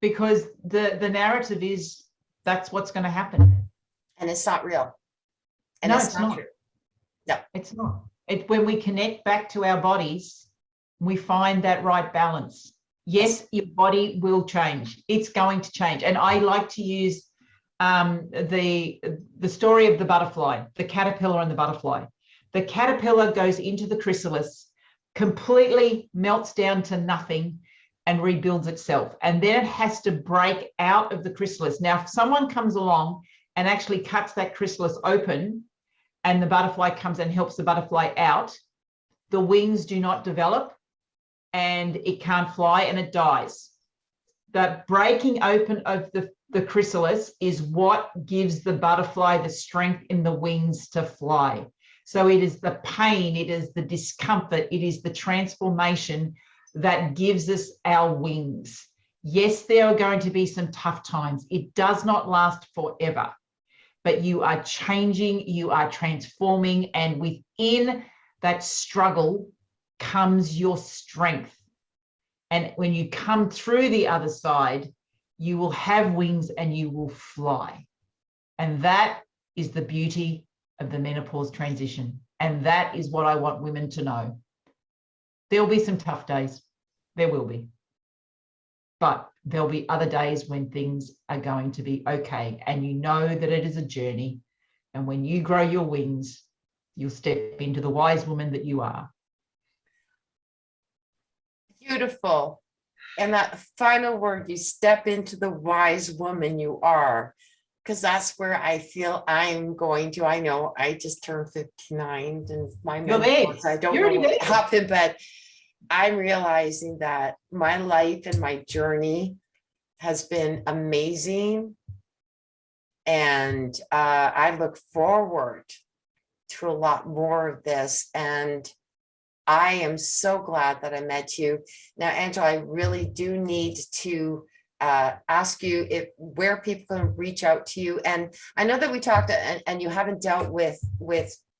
Because the narrative is that's what's going to happen. And it's not real. And no, it's not. No, it's not. When we connect back to our bodies, we find that right balance. Yes, your body will change. It's going to change. And I like to use the story of the butterfly, the caterpillar and the butterfly. The caterpillar goes into the chrysalis, completely melts down to nothing, and rebuilds itself. And then it has to break out of the chrysalis. Now, if someone comes along and actually cuts that chrysalis open, and the butterfly comes and helps the butterfly out, the wings do not develop, and it can't fly, and it dies. The breaking open of the chrysalis is what gives the butterfly the strength in the wings to fly. So it is the pain, it is the discomfort, it is the transformation that gives us our wings. Yes, there are going to be some tough times. It does not last forever, but you are changing, you are transforming, and within that struggle comes your strength. And when you come through the other side, you will have wings and you will fly. And that is the beauty of the menopause transition. And that is what I want women to know. There'll be some tough days. There will be. But there'll be other days when things are going to be okay. And you know that it is a journey. And when you grow your wings, you'll step into the wise woman that you are. Beautiful. And that final word, you step into the wise woman you are, because that's where I feel I'm going to. I know I just turned 59 and my menopause, I don't know what happened, but I'm realizing that my life and my journey has been amazing. And I look forward to a lot more of this. And I am so glad that I met you. Now, Angela, I really do need to ask you where people can reach out to you. And I know that we talked and you haven't dealt with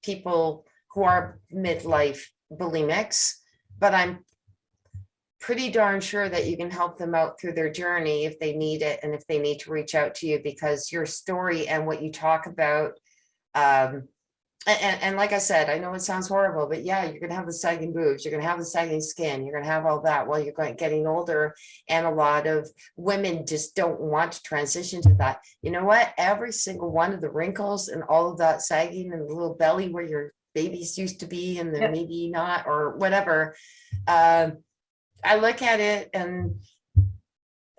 people who are midlife bulimics, but I'm pretty darn sure that you can help them out through their journey if they need it and if they need to reach out to you, because your story and what you talk about, and like I said, I know it sounds horrible, but yeah, you're gonna have the sagging boobs, you're gonna have the sagging skin, you're gonna have all that while you're getting older, and a lot of women just don't want to transition to that. You know what? Every single one of the wrinkles and all of that sagging and the little belly where your babies used to be and then maybe not or whatever. I look at it and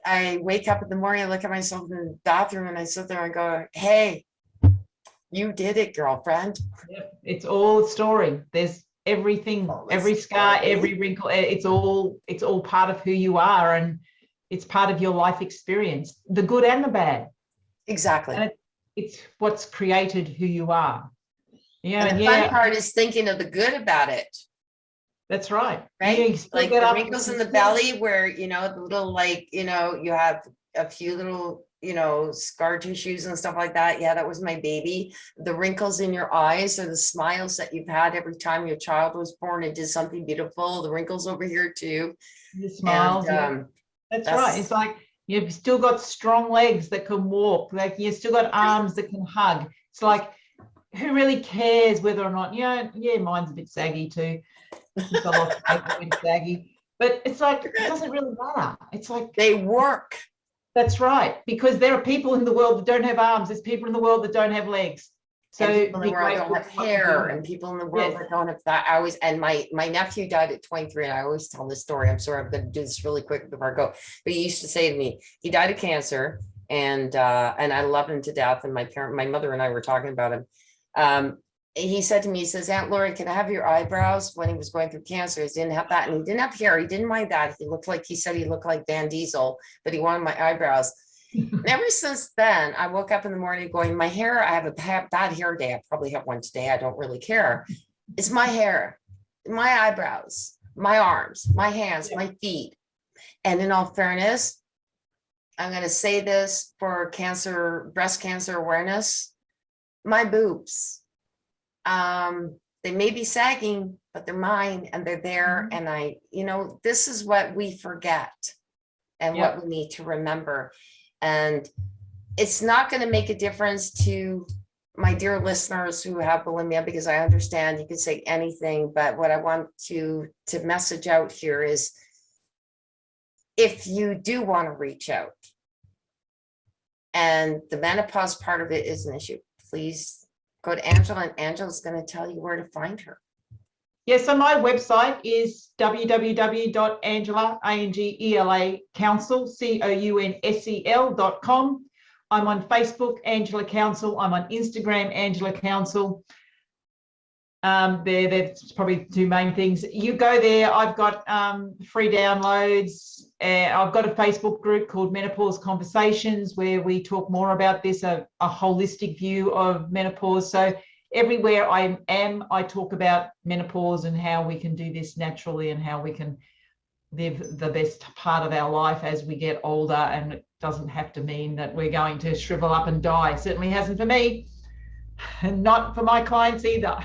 I wake up in the morning, I look at myself in the bathroom and I sit there and go, hey, you did it, girlfriend. It's all a story. There's everything, every scar, every wrinkle. It's all part of who you are, and it's part of your life experience, the good and the bad. Exactly. And it's what's created who you are. Yeah. And the fun part is thinking of the good about it. That's right. Right? Like the wrinkles in the belly where, the little, like, you have a few little, scar tissues and stuff like that. Yeah, that was my baby. The wrinkles in your eyes are the smiles that you've had every time your child was born and did something beautiful. The wrinkles over here too. The smiles. And, that's right. It's like you've still got strong legs that can walk. Like you've still got arms that can hug. It's like, who really cares whether or not, mine's a bit saggy too. Saggy, but it's like, it doesn't really matter. It's like they work. That's right, because there are people in the world that don't have arms. There's people in the world that don't have legs. So and people in the world don't have hair, and people in the world that don't have that. My nephew died at 23, and I always tell this story. I'm sorry, I'm going to do this really quick before I go. But he used to say to me, he died of cancer, and I love him to death. And my mother and I were talking about him. He said to me, he says, Aunt Lori, can I have your eyebrows? When he was going through cancer, he didn't have that. And he didn't have hair. He didn't mind that. He said he looked like Van Diesel, but he wanted my eyebrows. And ever since then, I woke up in the morning going, my hair, I have a bad hair day. I probably have one today. I don't really care. It's my hair, my eyebrows, my arms, my hands, my feet. And in all fairness, I'm going to say this for breast cancer awareness, my boobs. They may be sagging, but they're mine and they're there. And this is what we forget and what we need to remember. And it's not going to make a difference to my dear listeners who have bulimia, because I understand you can say anything, but what I want to message out here is, if you do want to reach out and the menopause part of it is an issue, please go to Angela, and Angela's going to tell you where to find her. Yeah, so my website is www.angela, A-N-G-E-L-A, Counsel, COUNSEL.com. I'm on Facebook, Angela Counsel. I'm on Instagram, Angela Counsel. There's probably two main things. You go there, I've got free downloads. I've got a Facebook group called Menopause Conversations where we talk more about this, a holistic view of menopause. So everywhere I am, I talk about menopause and how we can do this naturally and how we can live the best part of our life as we get older. And it doesn't have to mean that we're going to shrivel up and die. It certainly hasn't for me, and not for my clients either.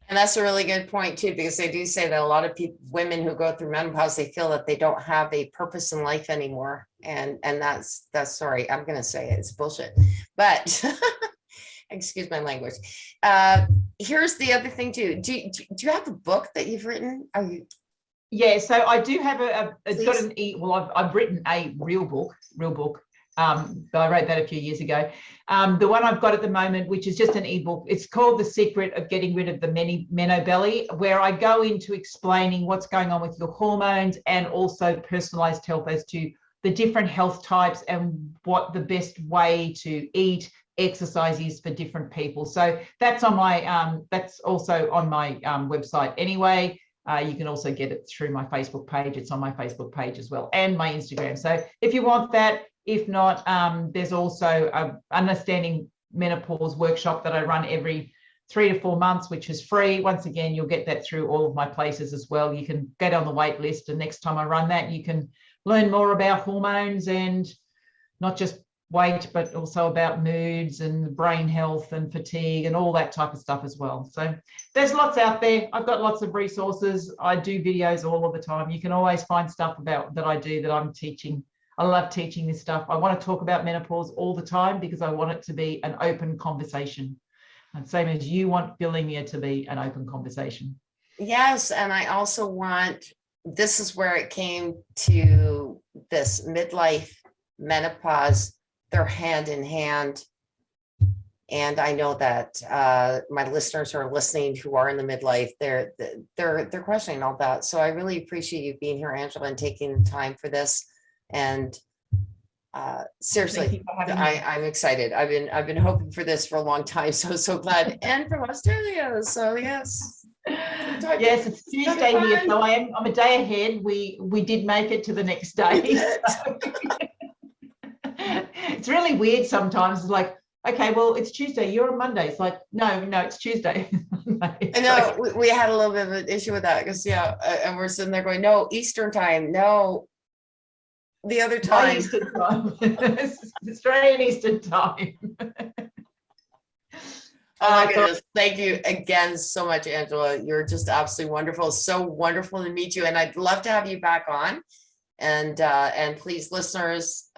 And that's a really good point too, because they do say that a lot of people, women who go through menopause, they feel that they don't have a purpose in life anymore. And that's sorry, I'm going to say it, it's bullshit, but excuse my language. Here's the other thing too. Do you have a book that you've written? Are you? Yeah, so I do have it's got an I've written a real book, but I wrote that a few years ago. The one I've got at the moment, which is just an ebook, it's called The Secret of Getting Rid of the Meno Belly, where I go into explaining what's going on with your hormones and also personalized health as to the different health types and what the best way to eat, exercise is for different people. So that's on my that's also on my website anyway. You can also get it through my Facebook page. It's on my Facebook page as well, and my Instagram. So if you want that, if not, there's also a Understanding Menopause workshop that I run every 3 to 4 months, which is free. Once again, you'll get that through all of my places as well. You can get on the wait list, and next time I run that, you can learn more about hormones and not just weight, but also about moods and brain health and fatigue and all that type of stuff as well. So there's lots out there. I've got lots of resources. I do videos all of the time. You can always find stuff about that I do, that I'm teaching. I love teaching this stuff. I want to talk about menopause all the time because I want it to be an open conversation. And same as you want bulimia to be an open conversation. Yes, and I also want, this is where it came to this midlife, menopause, they're hand in hand. And I know that my listeners who are listening who are in the midlife, they're questioning all that. So I really appreciate you being here, Angela, and taking the time for this. And seriously, I'm excited. I've been hoping for this for a long time. So glad. And from Australia. So yes. Yes, it's Tuesday here, so I'm a day ahead. We did make it to the next day. So. It's really weird sometimes. It's like, okay, well, it's Tuesday, you're on Monday. It's like, no, it's Tuesday. I know, like, we had a little bit of an issue with that because and we're sitting there going, no, Eastern time, no, the other time. Eastern time. Australian Eastern time. Oh my goodness. Thank you again so much, Angela. You're just absolutely wonderful. So wonderful to meet you. And I'd love to have you back on. And please, listeners,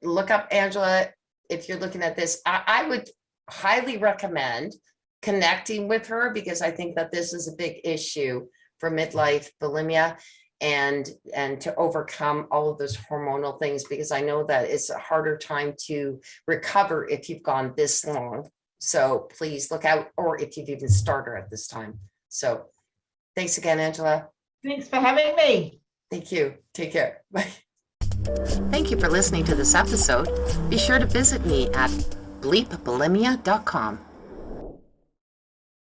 look up Angela. If you're looking at this, I would highly recommend connecting with her, because I think that this is a big issue for midlife bulimia and to overcome all of those hormonal things, because I know that it's a harder time to recover if you've gone this long. So please look out, or if you've even started at this time. So thanks again, Angela. Thanks for having me. Thank you. Take care. Bye. Thank you for listening to this episode. Be sure to visit me at bleepbulimia.com.